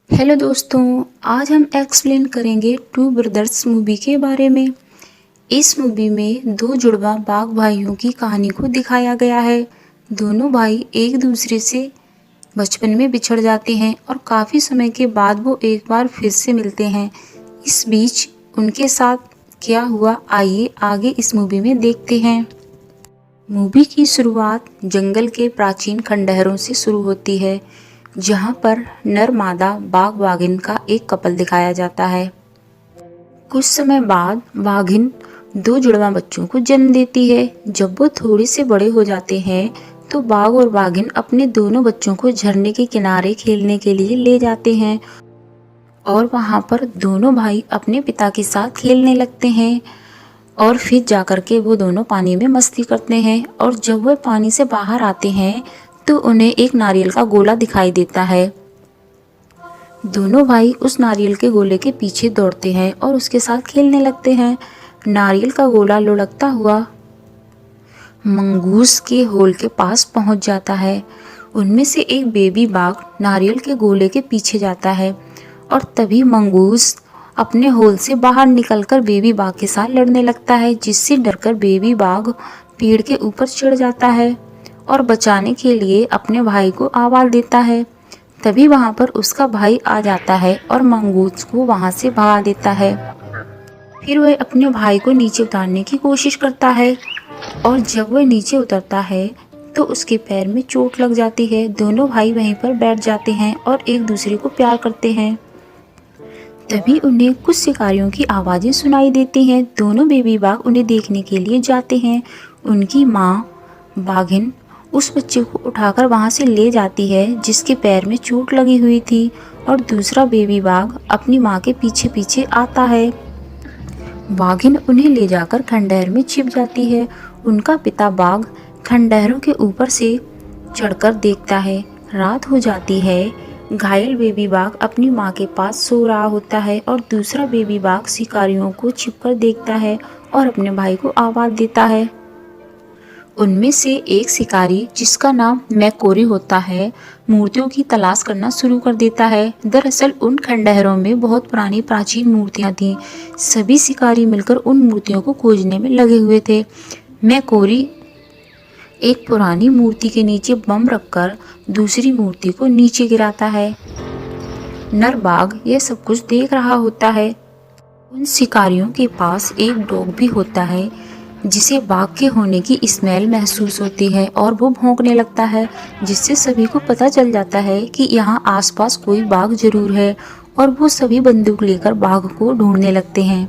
Hello दोस्तों, आज हम एक्सप्लेन करेंगे टू ब्रदर्स मूवी के बारे में। इस मूवी में दो जुड़वा बाघ भाइयों की कहानी को दिखाया गया है। दोनों भाई एक दूसरे से बचपन में बिछड़ जाते हैं और काफ़ी समय के बाद वो एक बार फिर से मिलते हैं। इस बीच उनके साथ क्या हुआ, आइए आगे इस मूवी में देखते हैं। मूवी की शुरुआत जंगल के प्राचीन खंडहरों से शुरू होती है, जहां पर नर मादा बाघ वाघिन का एक कपल दिखाया जाता है। कुछ समय बाद वाघिन दो जुड़वा बच्चों को जन्म देती है। जब वो थोड़े से बड़े हो जाते हैं तो बाघ और वाघिन अपने दोनों बच्चों को झरने के किनारे खेलने के लिए ले जाते हैं और वहां पर दोनों भाई अपने पिता के साथ खेलने लगते हैं। और फिर जाकर के वो दोनों पानी में मस्ती करते हैं और जब वह पानी से बाहर आते हैं तो उन्हें एक नारियल का गोला दिखाई देता है। दोनों भाई उस नारियल के गोले के पीछे दौड़ते हैं और उसके साथ खेलने लगते हैं। नारियल का गोला लुढ़कता हुआ मंगूस के होल के पास पहुंच जाता है। उनमें से एक बेबी बाघ नारियल के गोले के पीछे जाता है और तभी मंगूस अपने होल से बाहर निकलकर बेबी बाघ के साथ लड़ने लगता है, जिससे डरकर बेबी बाघ पेड़ के ऊपर चढ़ जाता है और बचाने के लिए अपने भाई को आवाज देता है। तभी वहां पर उसका भाई आ जाता है और मंगूस को वहां से भगा देता है। फिर वह अपने भाई को नीचे उतारने की कोशिश करता है और जब वह नीचे उतरता है तो उसके पैर में चोट लग जाती है। दोनों भाई वहीं पर बैठ जाते हैं और एक दूसरे को प्यार करते हैं। तभी उन्हें कुछ शिकारियों की आवाज़ें सुनाई देती हैं। दोनों बेबी बाघ उन्हें देखने के लिए जाते हैं। उनकी माँ बाघिन उस बच्चे को उठाकर वहाँ से ले जाती है जिसके पैर में चोट लगी हुई थी, और दूसरा बेबी बाघ अपनी माँ के पीछे पीछे आता है। बाघिन उन्हें ले जाकर खंडहर में छिप जाती है। उनका पिता बाघ खंडहरों के ऊपर से चढ़कर देखता है। रात हो जाती है। घायल बेबी बाघ अपनी माँ के पास सो रहा होता है और दूसरा बेबी बाघ शिकारियों को छिपकर देखता है और अपने भाई को आवाज देता है। उनमें से एक शिकारी, जिसका नाम मैकोरी होता है, मूर्तियों की तलाश करना शुरू कर देता है। दरअसल उन खंडहरों में बहुत पुरानी प्राचीन मूर्तियां थीं। सभी शिकारी मिलकर उन मूर्तियों को खोजने में लगे हुए थे। मैकोरी एक पुरानी मूर्ति के नीचे बम रखकर दूसरी मूर्ति को नीचे गिराता है। नर बाघ यह सब कुछ देख रहा होता है। उन शिकारियों के पास एक डॉग भी होता है, जिसे बाघ के होने की स्मेल महसूस होती है और वो भौंकने लगता है, जिससे सभी को पता चल जाता है कि यहाँ आसपास कोई बाघ जरूर है, और वो सभी बंदूक लेकर बाघ को ढूंढने लगते हैं।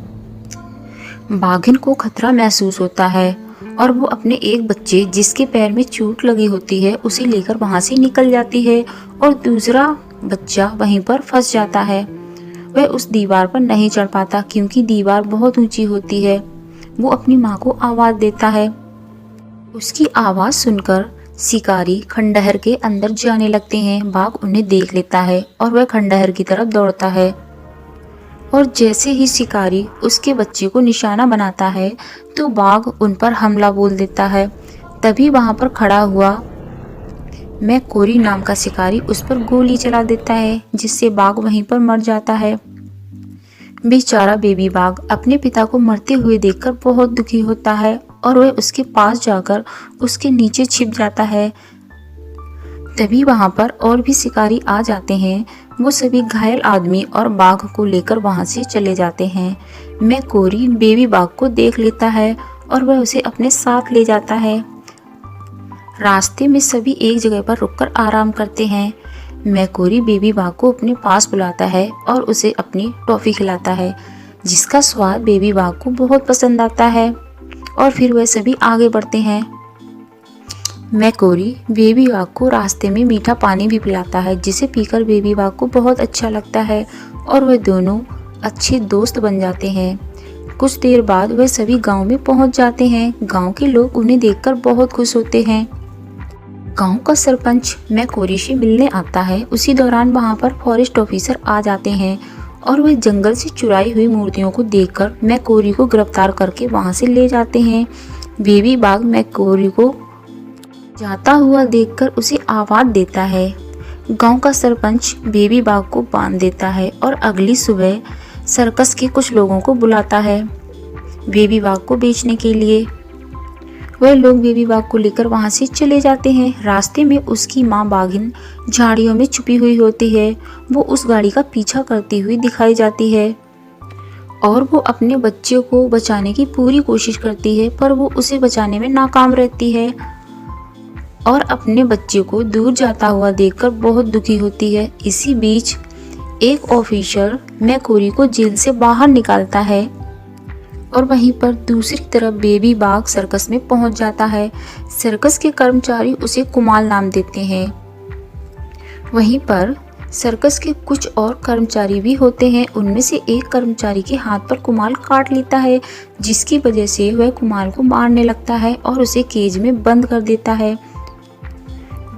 बाघिन को खतरा महसूस होता है और वो अपने एक बच्चे, जिसके पैर में चोट लगी होती है, उसे लेकर वहां से निकल जाती है और दूसरा बच्चा वहीं पर फंस जाता है। वह उस दीवार पर नहीं चढ़ पाता क्योंकि दीवार बहुत ऊंची होती है। वो अपनी माँ को आवाज देता है। उसकी आवाज सुनकर शिकारी खंडहर के अंदर जाने लगते हैं। बाघ उन्हें देख लेता है और वह खंडहर की तरफ दौड़ता है, और जैसे ही शिकारी उसके बच्चे को निशाना बनाता है तो बाघ उन पर हमला बोल देता है। तभी वहां पर खड़ा हुआ मैकोरी नाम का शिकारी उस पर गोली चला देता है, जिससे बाघ वहीं पर मर जाता है। बेचारा बेबी बाघ अपने पिता को मरते हुए देखकर बहुत दुखी होता है और वह उसके पास जाकर उसके नीचे छिप जाता है। तभी वहां पर और भी शिकारी आ जाते हैं। वो सभी घायल आदमी और बाघ को लेकर वहां से चले जाते हैं। मैकोरी बेबी बाघ को देख लेता है और वह उसे अपने साथ ले जाता है। रास्ते में सभी एक जगह पर रुककर आराम करते हैं। मैकोरी बेबी बाघ को अपने पास बुलाता है और उसे अपनी टॉफी खिलाता है, जिसका स्वाद बेबी बाघ को बहुत पसंद आता है, और फिर वह सभी आगे बढ़ते हैं। मैकोरी बेबी बाघ को रास्ते में मीठा पानी भी पिलाता है, जिसे पीकर बेबी बाघ को बहुत अच्छा लगता है और वह दोनों अच्छे दोस्त बन जाते हैं। कुछ देर बाद वह सभी गांव में पहुंच जाते हैं। गांव के लोग उन्हें देखकर बहुत खुश होते हैं। गांव का सरपंच मैकोरी से मिलने आता है। उसी दौरान वहां पर फॉरेस्ट ऑफिसर आ जाते हैं और वह जंगल से चुराई हुई मूर्तियों को देखकर मैकोरी को गिरफ्तार करके वहां से ले जाते हैं। बेबी बाघ मैकोरी को जाता हुआ देखकर उसे आवाज देता है। गांव का सरपंच बेबी बाघ को बांध देता है और अगली सुबह सर्कस के कुछ लोगों को बुलाता है बेबी बाघ को बेचने के लिए। वह लोग बेबी बाघ को लेकर वहां से चले जाते हैं। रास्ते में उसकी माँ बाघिन झाड़ियों में छुपी हुई होती है। वो उस गाड़ी का पीछा करती हुई दिखाई जाती है और वो अपने बच्चे को बचाने की पूरी कोशिश करती है, पर वो उसे बचाने में नाकाम रहती है और अपने बच्चे को दूर जाता हुआ देखकर बहुत दुखी होती है। इसी बीच एक ऑफिसर मैकोरी को जेल से बाहर निकालता है और वहीं पर दूसरी तरफ बेबी बाघ सर्कस में पहुंच जाता है। सर्कस के कर्मचारी उसे कुमाल नाम देते हैं। वहीं पर सर्कस के कुछ और कर्मचारी भी होते हैं। उनमें से एक कर्मचारी के हाथ पर कुमाल काट लेता है, जिसकी वजह से वह कुमाल को मारने लगता है और उसे केज में बंद कर देता है।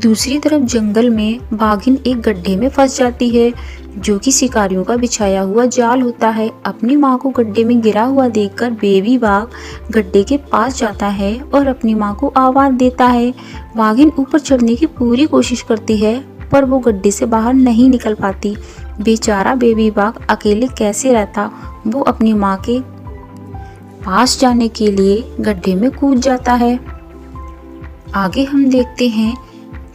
दूसरी तरफ जंगल में बाघिन एक गड्ढे में फंस जाती है, जो कि शिकारियों का बिछाया हुआ जाल होता है। अपनी माँ को गड्ढे में गिरा हुआ देखकर बेबी बाघ गड्ढे के पास जाता है और अपनी माँ को आवाज देता है। बाघिन ऊपर चढ़ने की पूरी कोशिश करती है, पर वो गड्ढे से बाहर नहीं निकल पाती। बेचारा बेबी बाघ अकेले कैसे रहता, वो अपनी माँ के पास जाने के लिए गड्ढे में कूद जाता है। आगे हम देखते हैं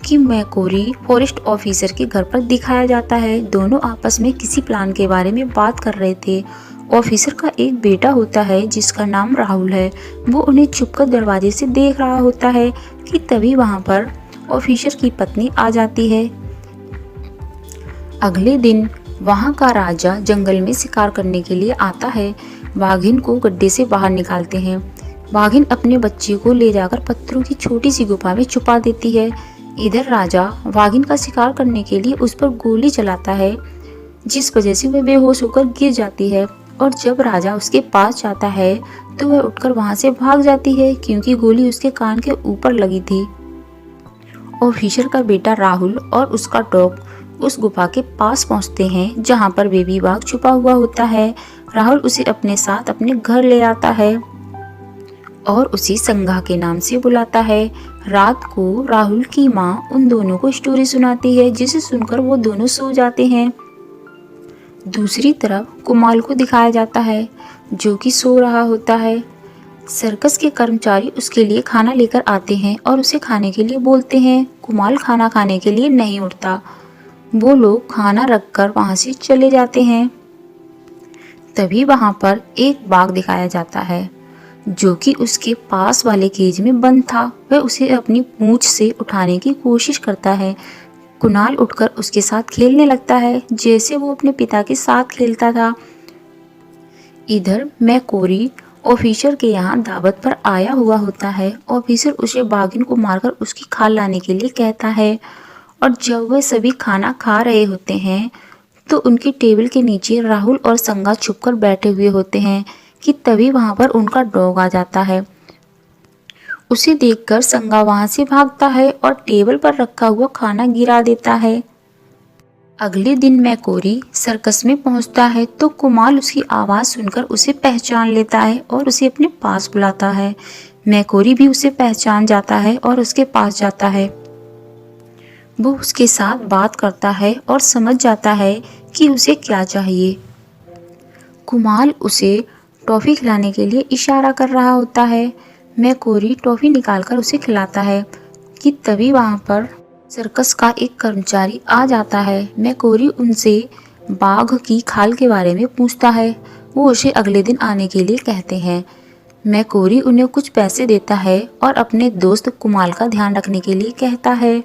कि मैकोरी फॉरेस्ट ऑफिसर के घर पर दिखाया जाता है। दोनों आपस में किसी प्लान के बारे में बात कर रहे थे। ऑफिसर का एक बेटा होता है जिसका नाम राहुल है। वो उन्हें छुपकर दरवाजे से देख रहा होता है कि तभी वहां पर ऑफिसर की पत्नी आ जाती है। अगले दिन वहां का राजा जंगल में शिकार करने के लिए आता है। बाघिन को गड्ढे से बाहर निकालते हैं। बाघिन अपने बच्चे को ले जाकर पत्थरों की छोटी सी गुफा में छुपा देती है। इधर राजा बाघिन का शिकार करने के लिए उस पर गोली चलाता है, जिस वजह से वह बेहोश होकर गिर जाती है और जब राजा उसके पास जाता है तो वह उठकर वहां से भाग जाती है, क्योंकि गोली उसके कान के ऊपर लगी थी। ऑफिसर का बेटा राहुल और उसका डॉग उस गुफा के पास पहुंचते हैं जहां पर बेबी बाघ छुपा हुआ होता है। राहुल उसे अपने साथ अपने घर ले आता है और उसे संगा के नाम से बुलाता है। रात को राहुल की माँ उन दोनों को स्टोरी सुनाती है, जिसे सुनकर वो दोनों सो जाते हैं। दूसरी तरफ कुमाल को दिखाया जाता है, जो कि सो रहा होता है। सर्कस के कर्मचारी उसके लिए खाना लेकर आते हैं और उसे खाने के लिए बोलते हैं। कुमाल खाना खाने के लिए नहीं उठता। वो लोग खाना रखकर वहां से चले जाते हैं। तभी वहां पर एक बाघ दिखाया जाता है, जो कि उसके पास वाले केज में बंद था। वह उसे अपनी पूंछ से उठाने की कोशिश करता है। कुणाल उठकर उसके साथ खेलने लगता है, जैसे वो अपने पिता के साथ खेलता था। इधर मैकोरी ऑफिसर के यहाँ दावत पर आया हुआ होता है। ऑफिसर उसे बाघिन को मारकर उसकी खाल लाने के लिए कहता है और जब वह सभी खाना खा रहे होते हैं तो उनकी टेबल के नीचे राहुल और संगा छुपकर बैठे हुए होते हैं कि तभी वहां पर उनका डॉग आ जाता है। उसे देखकर संगा वहां से भागता है और टेबल पर रखा हुआ खाना गिरा देता है। अगले दिन मैकोरी सर्कस में पहुंचता है तो कुमाल उसकी आवाज सुनकर उसे पहचान लेता है और उसे अपने पास बुलाता है। मैकोरी भी उसे पहचान जाता है और उसके पास जाता है। वो उसके साथ बात करता है और समझ जाता है कि उसे क्या चाहिए। कुमाल उसे टॉफी खिलाने के लिए इशारा कर रहा होता है। मैकोरी टॉफी निकालकर उसे खिलाता है कि तभी वहां पर सर्कस का एक कर्मचारी आ जाता है। मैकोरी उनसे बाघ की खाल के बारे में पूछता है। वो उसे अगले दिन आने के लिए कहते हैं। मैकोरी उन्हें कुछ पैसे देता है और अपने दोस्त कुमाल का ध्यान रखने के लिए कहता है।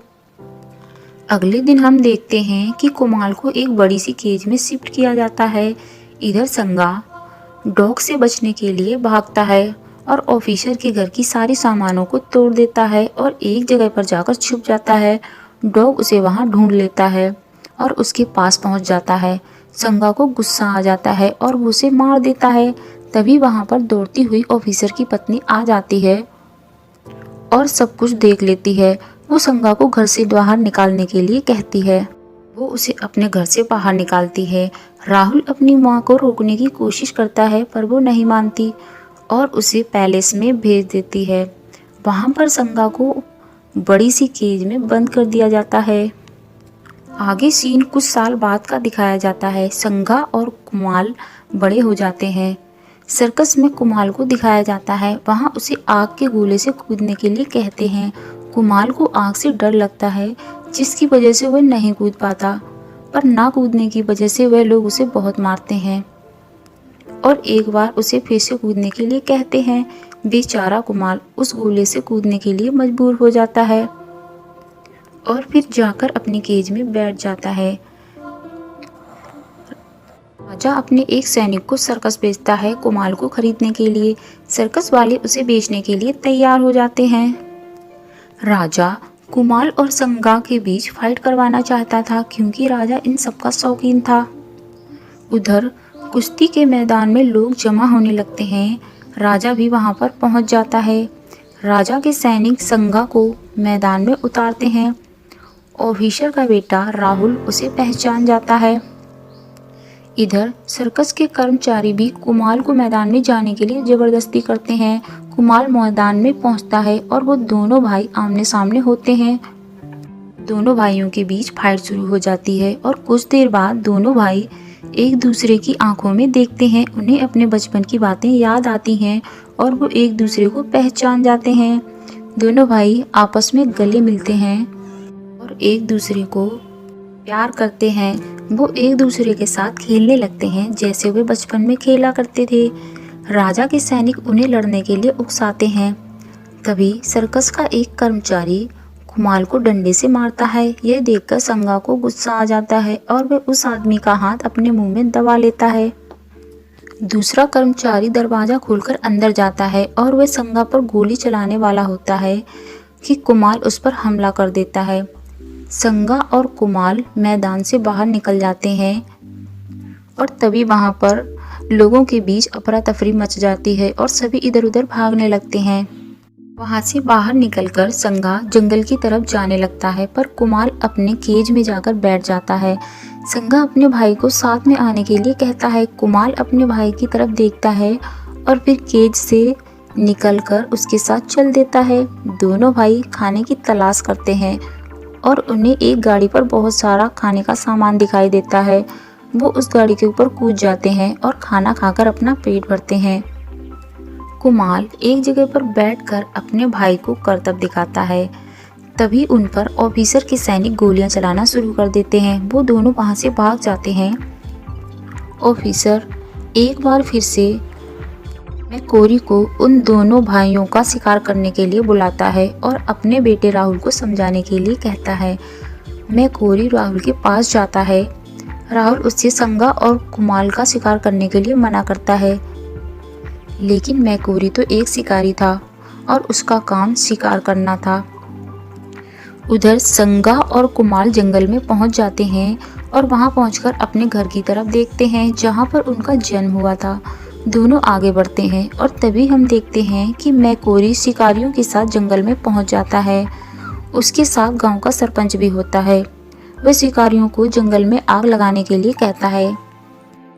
अगले दिन हम देखते हैं कि कुमाल को एक बड़ी सी केज में शिफ्ट किया जाता है। इधर संगा डॉग से बचने के लिए भागता है और ऑफिसर के घर की सारी सामानों को तोड़ देता है और एक जगह पर जाकर छुप जाता है। डॉग उसे वहां ढूंढ लेता है और उसके पास पहुंच जाता है। संगा को गुस्सा आ जाता है और वो उसे मार देता है। तभी वहां पर दौड़ती हुई ऑफिसर की पत्नी आ जाती है और सब कुछ देख लेती है। वो संगा को घर से बाहर निकालने के लिए कहती है। वो उसे अपने घर से बाहर निकालती है। राहुल अपनी माँ को रोकने की कोशिश करता है, पर वो नहीं मानती और उसे पैलेस में भेज देती है। वहाँ पर संगा को बड़ी सी केज में बंद कर दिया जाता है। आगे सीन कुछ साल बाद का दिखाया जाता है। संगा और कुमाल बड़े हो जाते हैं। सर्कस में कुमाल को दिखाया जाता है। वहाँ उसे आग के गोले से कूदने के लिए कहते हैं। कुमाल को आग से डर लगता है, जिसकी वजह से वह नहीं कूद पाता, पर ना कूदने की वजह से वह लोग उसे बहुत मारते हैं और एक बार उसे फिर से कूदने के लिए कहते हैं। बेचारा कुमाल उस गोले से कूदने के लिए मजबूर हो जाता है और फिर जाकर अपनी केज में बैठ जाता है। राजा अपने एक सैनिक को सर्कस भेजता है कुमाल को खरीदने के लिए। सर्कस वाले उसे बेचने के लिए तैयार हो जाते हैं। राजा कुमाल और संगा के बीच फाइट करवाना चाहता था, क्योंकि राजा इन सब का शौकीन था। उधर कुश्ती के मैदान में लोग जमा होने लगते हैं। राजा भी वहां पर पहुंच जाता है। राजा के सैनिक संगा को मैदान में उतारते हैं। ऑफिसर का बेटा राहुल उसे पहचान जाता है। इधर सर्कस के कर्मचारी भी कुमाल को मैदान में जाने के लिए जबरदस्ती करते हैं। कुमाल मैदान में पहुंचता है और वो दोनों भाई आमने सामने होते हैं। दोनों भाइयों के बीच फाइट शुरू हो जाती है और कुछ देर बाद दोनों भाई एक दूसरे की आंखों में देखते हैं। उन्हें अपने बचपन की बातें याद आती हैं और वो एक दूसरे को पहचान जाते हैं। दोनों भाई आपस में गले मिलते हैं और एक दूसरे को प्यार करते हैं। वो एक दूसरे के साथ खेलने लगते हैं जैसे वे बचपन में खेला करते थे। राजा के सैनिक उन्हें लड़ने के लिए उकसाते हैं। तभी सर्कस का एक कर्मचारी कुमाल को डंडे से मारता है। यह देखकर संगा को गुस्सा आ जाता है और वह उस आदमी का हाथ अपने मुंह में दबा लेता है। दूसरा कर्मचारी दरवाजा खोलकर अंदर जाता है और वह संगा पर गोली चलाने वाला होता है कि कुमाल उस पर हमला कर देता है। संगा और कुमाल मैदान से बाहर निकल जाते हैं और तभी वहां पर लोगों के बीच अफरा तफरी मच जाती है और सभी इधर उधर भागने लगते हैं। वहां से बाहर निकलकर संगा जंगल की तरफ जाने लगता है, पर कुमाल अपने केज में जाकर बैठ जाता है। संगा अपने भाई को साथ में आने के लिए कहता है। कुमाल अपने भाई की तरफ देखता है और फिर केज से निकलकर उसके साथ चल देता है। दोनों भाई खाने की तलाश करते हैं और उन्हें एक गाड़ी पर बहुत सारा खाने का सामान दिखाई देता है। वो उस गाड़ी के ऊपर कूद जाते हैं और खाना खाकर अपना पेट भरते हैं। कुमाल एक जगह पर बैठकर अपने भाई को करतब दिखाता है। तभी उन पर ऑफिसर के सैनिक गोलियां चलाना शुरू कर देते हैं। वो दोनों वहां से भाग जाते हैं। ऑफिसर एक बार फिर से मैकोरी को उन दोनों भाइयों का शिकार करने के लिए बुलाता है और अपने बेटे राहुल को समझाने के लिए कहता है। मैकोरी राहुल के पास जाता है। राहुल उससे संगा और कुमाल का शिकार करने के लिए मना करता है, लेकिन मैकोरी तो एक शिकारी था और उसका काम शिकार करना था। उधर संगा और कुमाल जंगल में पहुंच जाते हैं और वहां पहुंचकर अपने घर की तरफ देखते हैं जहां पर उनका जन्म हुआ था। दोनों आगे बढ़ते हैं और तभी हम देखते हैं कि मैकोरी शिकारियों के साथ जंगल में पहुंच जाता है। उसके साथ गांव का सरपंच भी होता है। वह शिकारियों को जंगल में आग लगाने के लिए कहता है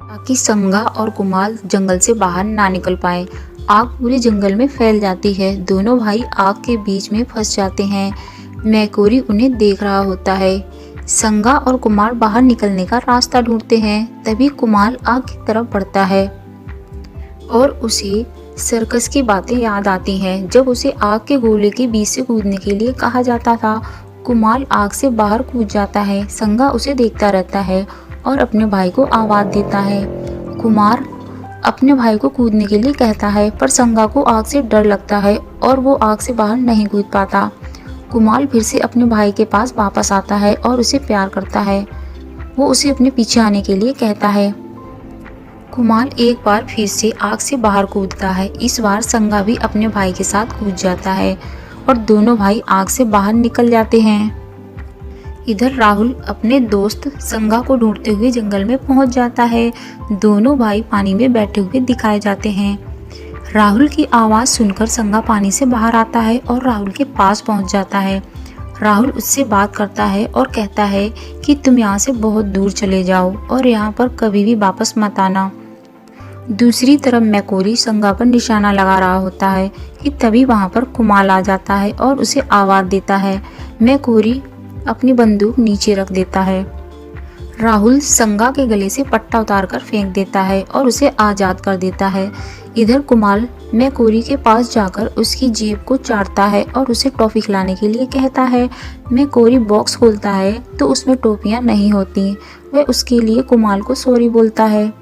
ताकि संगा और कुमाल जंगल से बाहर ना निकल पाए। आग पूरे जंगल में फैल जाती है। दोनों भाई आग के बीच में फंस जाते हैं। मैकोरी उन्हें देख रहा होता है। संगा और कुमार बाहर निकलने का रास्ता ढूंढते हैं। तभी कुमार आग की तरफ बढ़ता है और उसे सर्कस की बातें याद आती हैं, जब उसे आग के गोले के बीच से कूदने के लिए कहा जाता था। कुमार आग से बाहर कूद जाता है। संगा उसे देखता रहता है और अपने भाई को आवाज देता है। कुमार अपने भाई को कूदने के लिए कहता है, पर संगा को आग से डर लगता है और वो आग से बाहर नहीं कूद पाता। कुमार फिर से अपने भाई के पास वापस आता है और उसे प्यार करता है। वो उसे अपने पीछे आने के लिए कहता है। कुमार एक बार फिर से आग से बाहर कूदता है। इस बार संगा भी अपने भाई के साथ कूद जाता है और दोनों भाई आग से बाहर निकल जाते हैं। इधर राहुल अपने दोस्त संगा को ढूंढते हुए जंगल में पहुंच जाता है। दोनों भाई पानी में बैठे हुए दिखाए जाते हैं। राहुल की आवाज़ सुनकर संगा पानी से बाहर आता है और राहुल के पास पहुंच जाता है। राहुल उससे बात करता है और कहता है कि तुम यहाँ से बहुत दूर चले जाओ और यहाँ पर कभी भी वापस मत आना। दूसरी तरफ मैकोरी संगा पर निशाना लगा रहा होता है कि तभी वहाँ पर कुमार आ जाता है और उसे आवाज़ देता है। मैकोरी अपनी बंदूक नीचे रख देता है। राहुल संगा के गले से पट्टा उतारकर फेंक देता है और उसे आज़ाद कर देता है। इधर कुमार मैकोरी के पास जाकर उसकी जेब को चाटता है और उसे टॉफ़ी खिलाने के लिए कहता है। मैकोरी बॉक्स खोलता है तो उसमें टॉफ़ियाँ नहीं होती। वह उसके लिए कुमार को सॉरी बोलता है।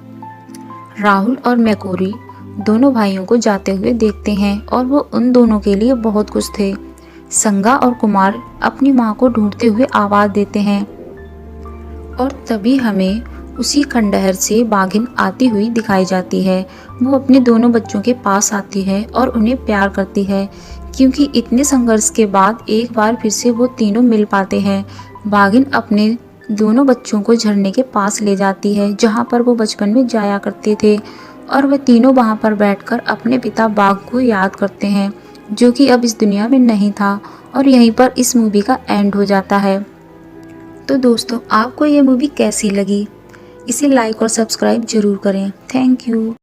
राहुल और मैकोरी दोनों भाइयों को जाते हुए देखते हैं और वो उन दोनों के लिए बहुत खुश थे। संगा और कुमार अपनी माँ को ढूंढते हुए आवाज़ देते हैं और तभी हमें उसी खंडहर से बाघिन आती हुई दिखाई जाती है। वो अपने दोनों बच्चों के पास आती है और उन्हें प्यार करती है, क्योंकि इतने संघर्ष के बाद एक बार फिर से वो तीनों मिल पाते हैं। बाघिन अपने दोनों बच्चों को झरने के पास ले जाती है, जहाँ पर वो बचपन में जाया करते थे, और वह तीनों वहाँ पर बैठकर अपने पिता बाघ को याद करते हैं, जो कि अब इस दुनिया में नहीं था। और यहीं पर इस मूवी का एंड हो जाता है। तो दोस्तों, आपको ये मूवी कैसी लगी? इसे लाइक और सब्सक्राइब जरूर करें। Thank you.